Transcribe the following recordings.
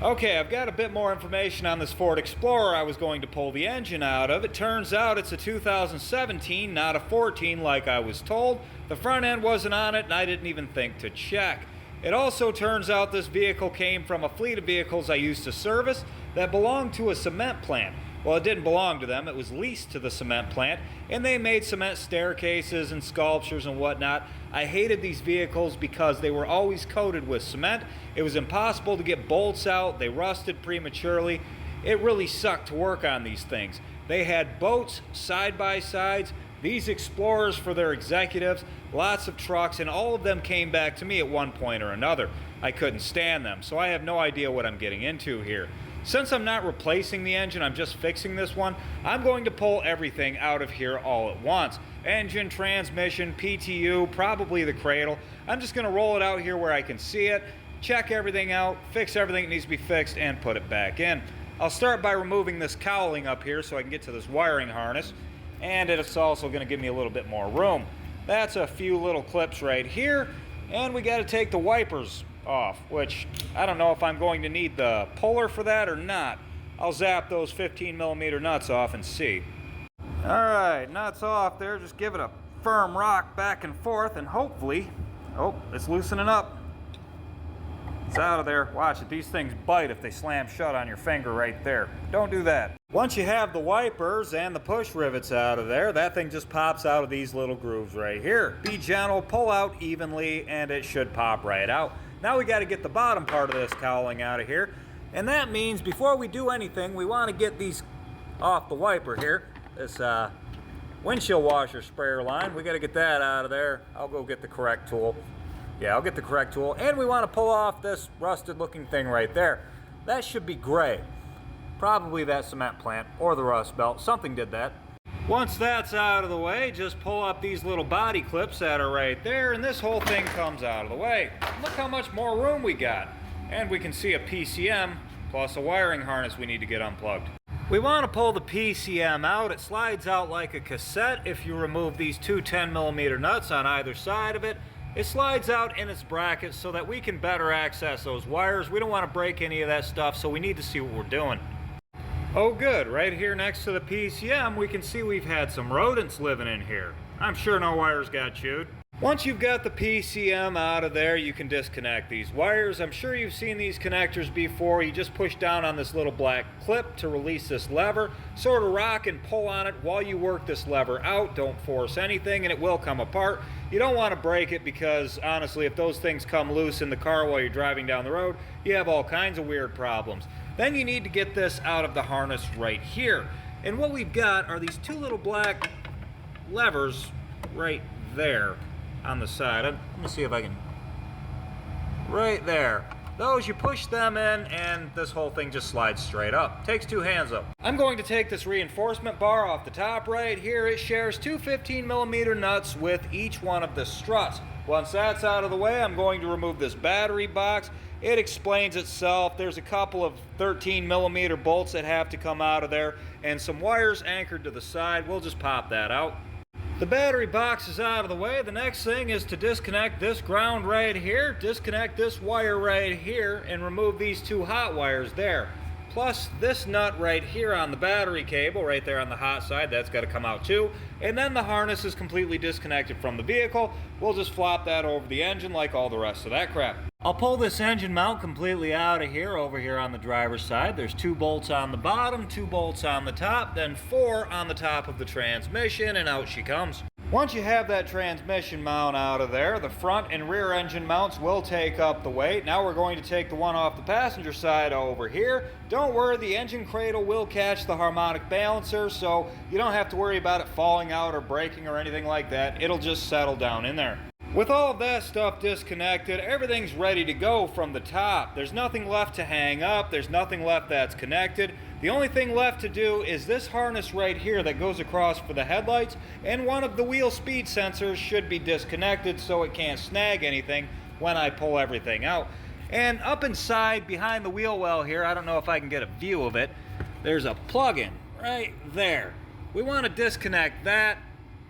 Okay, I've got a bit more information on this Ford Explorer I was going to pull the engine out of. It turns out it's a 2017, not a 14 like I was told. The front end wasn't on it and I didn't even think to check. It also turns out this vehicle came from a fleet of vehicles I used to service that belonged to a cement plant. Well, it didn't belong to them, it was leased to the cement plant, and they made cement staircases and sculptures and whatnot. I hated these vehicles because they were always coated with cement. It was impossible to get bolts out, they rusted prematurely. It really sucked to work on these things. They had boats, side-by-sides, these Explorers for their executives, lots of trucks, and all of them came back to me at one point or another. I couldn't stand them, so I have no idea what I'm getting into here. Since I'm not replacing the engine, I'm just fixing this one, I'm going to pull everything out of here all at once. Engine, transmission, PTU, probably the cradle. I'm just going to roll it out here where I can see it, check everything out, fix everything that needs to be fixed, and put it back in. I'll start by removing this cowling up here so I can get to this wiring harness, and it's also going to give me a little bit more room. That's a few little clips right here, and we got to take the wipers off, which I don't know if I'm going to need the puller for that or not. I'll zap those 15mm nuts off and see. Alright, nuts off there. Just give it a firm rock back and forth and hopefully, oh, it's loosening up. It's out of there. Watch it, these things bite if they slam shut on your finger right there. Don't do that. Once you have the wipers and the push rivets out of there, that thing just pops out of these little grooves right here. Be gentle, pull out evenly, and it should pop right out. Now we got to get the bottom part of this cowling out of here, and that means before we do anything, we want to get these off the wiper here. This windshield washer sprayer line, we got to get that out of there. I'll go get the correct tool. Yeah, I'll get the correct tool, and we want to pull off this rusted looking thing right there. That should be gray. Probably that cement plant or the rust belt, something did that. Once that's out of the way, just pull up these little body clips that are right there, and this whole thing comes out of the way. Look how much more room we got. And we can see a PCM plus a wiring harness we need to get unplugged. We want to pull the PCM out. It slides out like a cassette if you remove these two 10mm nuts on either side of it. It slides out in its brackets so that we can better access those wires. We don't want to break any of that stuff, so we need to see what we're doing. Oh good, right here next to the PCM we can see we've had some rodents living in here. I'm sure no wires got chewed. Once you've got the PCM out of there, you can disconnect these wires. I'm sure you've seen these connectors before. You just push down on this little black clip to release this lever, sort of rock and pull on it while you work this lever out. Don't force anything and it will come apart. You don't want to break it because honestly, if those things come loose in the car while you're driving down the road, you have all kinds of weird problems. Then you need to get this out of the harness right here. And what we've got are these two little black levers right there on the side. Let me see if I can, right there. Those, you push them in and this whole thing just slides straight up. Takes two hands up. I'm going to take this reinforcement bar off the top right here. It shares two 15mm nuts with each one of the struts. Once that's out of the way, I'm going to remove this battery box. It explains itself. There's a couple of 13mm bolts that have to come out of there and some wires anchored to the side. We'll just pop that out. The battery box is out of the way. The next thing is to disconnect this ground right here, disconnect this wire right here, and remove these two hot wires there. Plus this nut right here on the battery cable, right there on the hot side, that's got to come out too. And then the harness is completely disconnected from the vehicle. We'll just flop that over the engine like all the rest of that crap. I'll pull this engine mount completely out of here, over here on the driver's side. There's 2 bolts on the bottom, 2 bolts on the top, then 4 on the top of the transmission, and out she comes. Once you have that transmission mount out of there, the front and rear engine mounts will take up the weight. Now we're going to take the one off the passenger side over here. Don't worry, the engine cradle will catch the harmonic balancer, so you don't have to worry about it falling out or breaking or anything like that. It'll just settle down in there. With all of that stuff disconnected, everything's ready to go from the top. There's nothing left to hang up, there's nothing left that's connected. The only thing left to do is this harness right here that goes across for the headlights, and one of the wheel speed sensors should be disconnected so it can't snag anything when I pull everything out. And up inside, behind the wheel well here, I don't know if I can get a view of it, there's a plug-in right there. We want to disconnect that,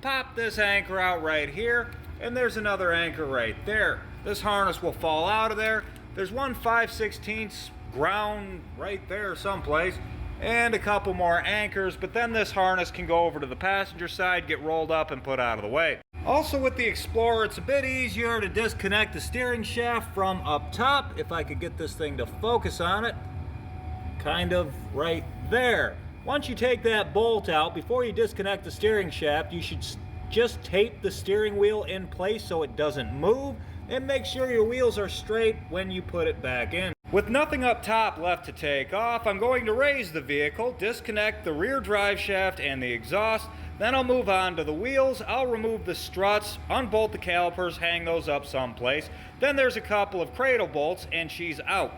pop this anchor out right here, and there's another anchor right there. This harness will fall out of there. There's one 5/16 ground right there someplace, and a couple more anchors, but then this harness can go over to the passenger side, get rolled up, and put out of the way. Also with the Explorer, it's a bit easier to disconnect the steering shaft from up top. If I could get this thing to focus on it, kind of right there. Once you take that bolt out, before you disconnect the steering shaft, you should just tape the steering wheel in place so it doesn't move, and make sure your wheels are straight when you put it back in. With nothing up top left to take off, I'm going to raise the vehicle, disconnect the rear drive shaft and the exhaust, then I'll move on to the wheels. I'll remove the struts, unbolt the calipers, hang those up someplace. Then there's a couple of cradle bolts and she's out.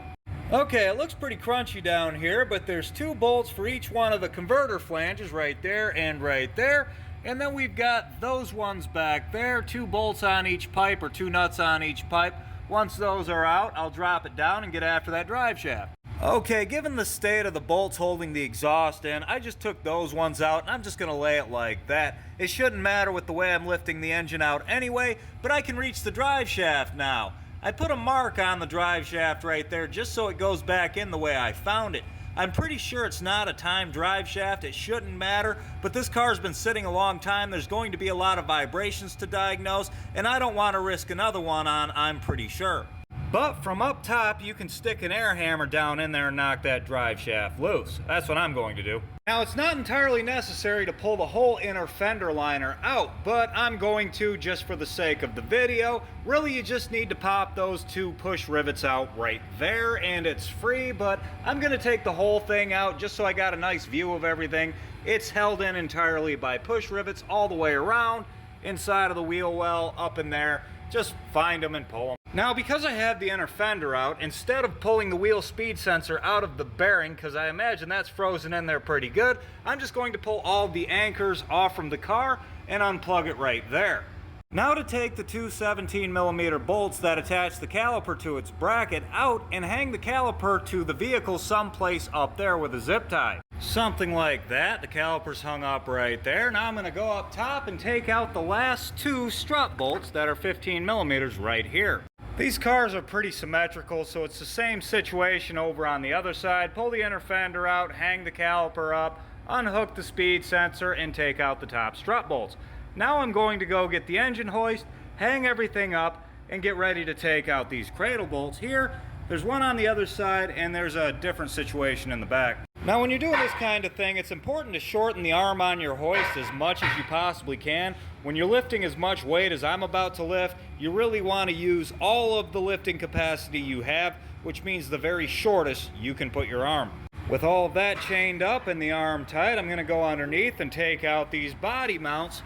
Okay, it looks pretty crunchy down here, but there's 2 bolts for each one of the converter flanges right there and right there. And then we've got those ones back there, 2 bolts on each pipe or 2 nuts on each pipe. Once those are out, I'll drop it down and get after that drive shaft. Okay, given the state of the bolts holding the exhaust in, I just took those ones out and I'm just going to lay it like that. It shouldn't matter with the way I'm lifting the engine out anyway, but I can reach the drive shaft now. I put a mark on the drive shaft right there just so it goes back in the way I found it. I'm pretty sure it's not a timed drive shaft, it shouldn't matter, but this car's been sitting a long time, there's going to be a lot of vibrations to diagnose, and I don't want to risk another one on, I'm pretty sure. But from up top, you can stick an air hammer down in there and knock that drive shaft loose. That's what I'm going to do. Now, it's not entirely necessary to pull the whole inner fender liner out, but I'm going to just for the sake of the video. Really, you just need to pop those 2 push rivets out right there, and it's free, but I'm going to take the whole thing out just so I got a nice view of everything. It's held in entirely by push rivets all the way around, inside of the wheel well, up in there. Just find them and pull them. Now, because I have the inner fender out, instead of pulling the wheel speed sensor out of the bearing, because I imagine that's frozen in there pretty good, I'm just going to pull all the anchors off from the car and unplug it right there. Now to take the 2 17mm bolts that attach the caliper to its bracket out and hang the caliper to the vehicle someplace up there with a zip tie. Something like that. The caliper's hung up right there. Now I'm going to go up top and take out the last 2 strut bolts that are 15mm right here. These cars are pretty symmetrical, so it's the same situation over on the other side. Pull the inner fender out, hang the caliper up, unhook the speed sensor, and take out the top strut bolts. Now I'm going to go get the engine hoist, hang everything up, and get ready to take out these cradle bolts here. There's one on the other side, and there's a different situation in the back. Now, when you're doing this kind of thing, it's important to shorten the arm on your hoist as much as you possibly can. When you're lifting as much weight as I'm about to lift, you really want to use all of the lifting capacity you have, which means the very shortest you can put your arm. With all of that chained up and the arm tight, I'm going to go underneath and take out these body mounts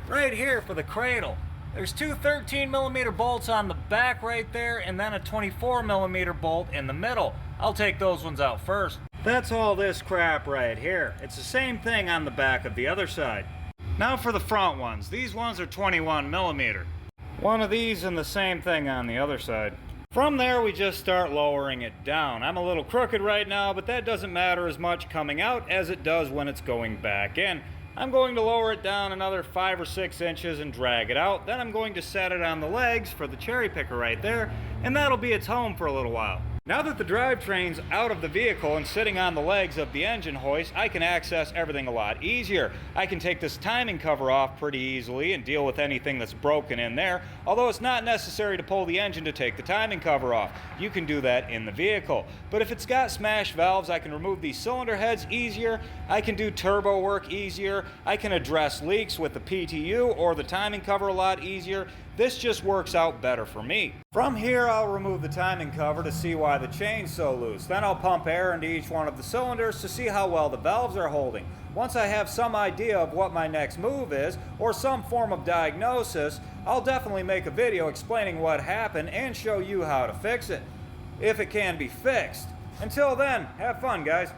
right here for the cradle. There's 2 13mm bolts on the back right there, and then a 24mm bolt in the middle. I'll take those ones out first. That's all this crap right here. It's the same thing on the back of the other side. Now for the front ones. These ones are 21mm. One of these and the same thing on the other side. From there, we just start lowering it down. I'm a little crooked right now, but that doesn't matter as much coming out as it does when it's going back in. I'm going to lower it down another 5 or 6 inches and drag it out. Then I'm going to set it on the legs for the cherry picker right there, and that'll be its home for a little while. Now that the drivetrain's out of the vehicle and sitting on the legs of the engine hoist, I can access everything a lot easier. I can take this timing cover off pretty easily and deal with anything that's broken in there, although it's not necessary to pull the engine to take the timing cover off. You can do that in the vehicle. But if it's got smashed valves, I can remove these cylinder heads easier, I can do turbo work easier, I can address leaks with the PTU or the timing cover a lot easier. This just works out better for me. From here, I'll remove the timing cover to see why the chain's so loose. Then I'll pump air into each one of the cylinders to see how well the valves are holding. Once I have some idea of what my next move is, or some form of diagnosis, I'll definitely make a video explaining what happened and show you how to fix it, if it can be fixed. Until then, have fun, guys.